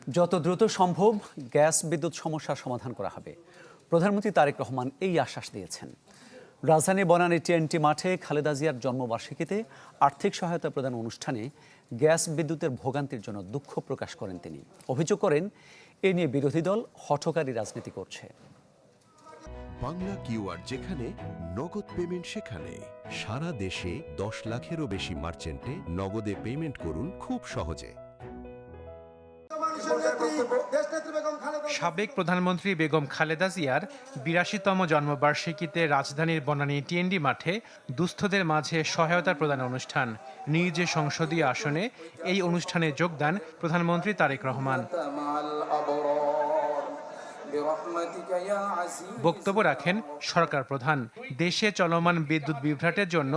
যত দ্রুত সম্ভব গ্যাস বিদ্যুৎ সমস্যার সমাধান করা হবে, প্রধানমন্ত্রী তারেক রহমান এই আশ্বাস দিয়েছেন। রাজধানী বনানী টিএনটি মাঠে খালেদা জিয়ার জন্মবার্ষিকীতে আর্থিক সহায়তা প্রদান অনুষ্ঠানে গ্যাস বিদ্যুতের ভোগান্তির জন্য দুঃখ প্রকাশ করেন তিনি। অভিযোগ করেন, এ নিয়ে বিরোধী দল হঠকারী রাজনীতি করছে। বাংলা কিউআর যেখানে নগদ পেমেন্ট সেখানে। সারা দেশে 10 লাখেরও বেশি মার্চেন্টে নগদে পেমেন্ট করুন খুব সহজে। সাবেক প্রধানমন্ত্রী বেগম খালেদা জিয়ার ৮২তম জন্মবার্ষিকীতে রাজধানীর বনানী টিএনডি মাঠে দুস্থদের মাঝে সহায়তা প্রদান অনুষ্ঠান। নিজ সংসদীয় আসনে এই অনুষ্ঠানে যোগ দেন প্রধানমন্ত্রী তারেক রহমান। বক্তব্য রাখেন সরকার প্রধান। দেশে চলমান বিদ্যুৎ বিভ্রাটের জন্য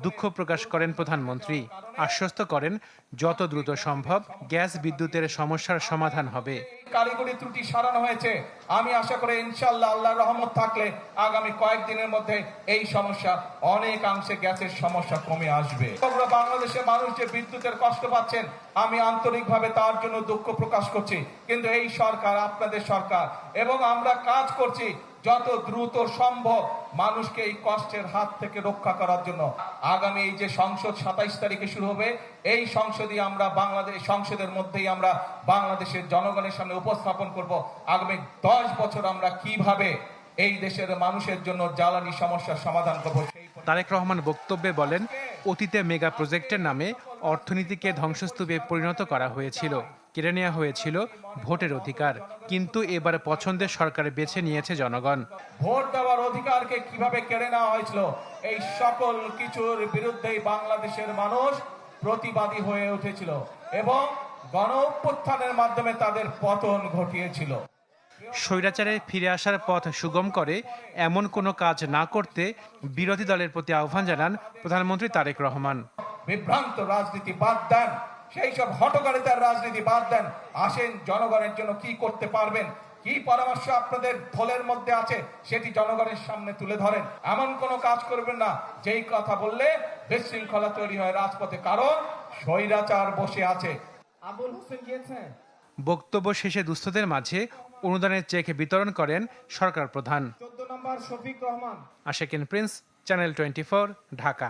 দুঃখ প্রকাশ করেন প্রধানমন্ত্রী। আশ্বস্ত করেন, যত দ্রুত সম্ভব গ্যাস বিদ্যুতের সমস্যার সমাধান হবে। কারিগরি ত্রুটি সরানো হয়েছে। আমি আশা করি ইনশাআল্লাহ আল্লাহর রহমত থাকলে আগামী কয়েকদিনের মধ্যে এই সমস্যা অনেকাংশে গ্যাসের সমস্যা কমে আসবে। বাংলাদেশের মানুষ যে বিদ্যুতের কষ্ট পাচ্ছেন, আমি আন্তরিকভাবে তার জন্য দুঃখ প্রকাশ করছি। কিন্তু এই সরকার আপনাদের সরকার এবং আমরা কাজ করছি যত দ্রুত সম্ভব মানুষকে এই কষ্টের হাত থেকে রক্ষা করার জন্য। আগামী এই যে সংসদ ২৭ তারিখে শুরু হবে, এই সংসদের মধ্যেই আমরা বাংলাদেশের জনগণের সামনে উপস্থাপন করব আগামী 10 বছর আমরা কিভাবে এই দেশের মানুষের জন্য জ্বালানি সমস্যার সমাধান করব। তারেক রহমান বক্তব্যে বলেন, অতীতে মেগা প্রজেক্টের নামে অর্থনীতিকে ধ্বংসস্তূপে পরিণত করা হয়েছিল, কেড়ে নেওয়া হয়েছিল ভোটের অধিকার। কিন্তু এবার পছন্দের সরকার বেছে নিয়েছে জনগণ। ভোট দেওয়ার অধিকারকে কিভাবে কেড়ে নেওয়া হয়েছিল, এই সকল কিছুর বিরুদ্ধেই বাংলাদেশের মানুষ প্রতিবাদী হয়ে উঠেছিল এবং গণ অভ্যুত্থানের মাধ্যমে তাদের পতন ঘটিয়েছিল। স্বৈরাচারে ফিরে আসার পথ সুগম করে এমন কোনো কাজ না করতে বিরোধী দলের প্রতি আহ্বান জানান প্রধানমন্ত্রী তারেক রহমান। বিভ্রান্ত রাজনীতি বাদ দেন, সেই সব হঠকারিতার রাজনীতি বাদ দেন। আসেন, জনগণের জন্য কি করতে পারবেন, কি পরামর্শ আপনাদের দলের মধ্যে আছে সেটি জনগণের সামনে তুলে ধরেন। এমন কোনো কাজ করবেন না যেই কথা বললে বিশৃঙ্খলা তৈরি হয় রাজপথে, কারণ স্বৈরাচার বসে আছে। আবুল হোসেন গিয়েছেন। বক্তব্য শেষে দুস্থদের মাঝে অনুদানের চেক বিতরণ করেন সরকার প্রধান। 14 নম্বর শফিক রহমান। Ashikin Prince, channel 24, Dhaka.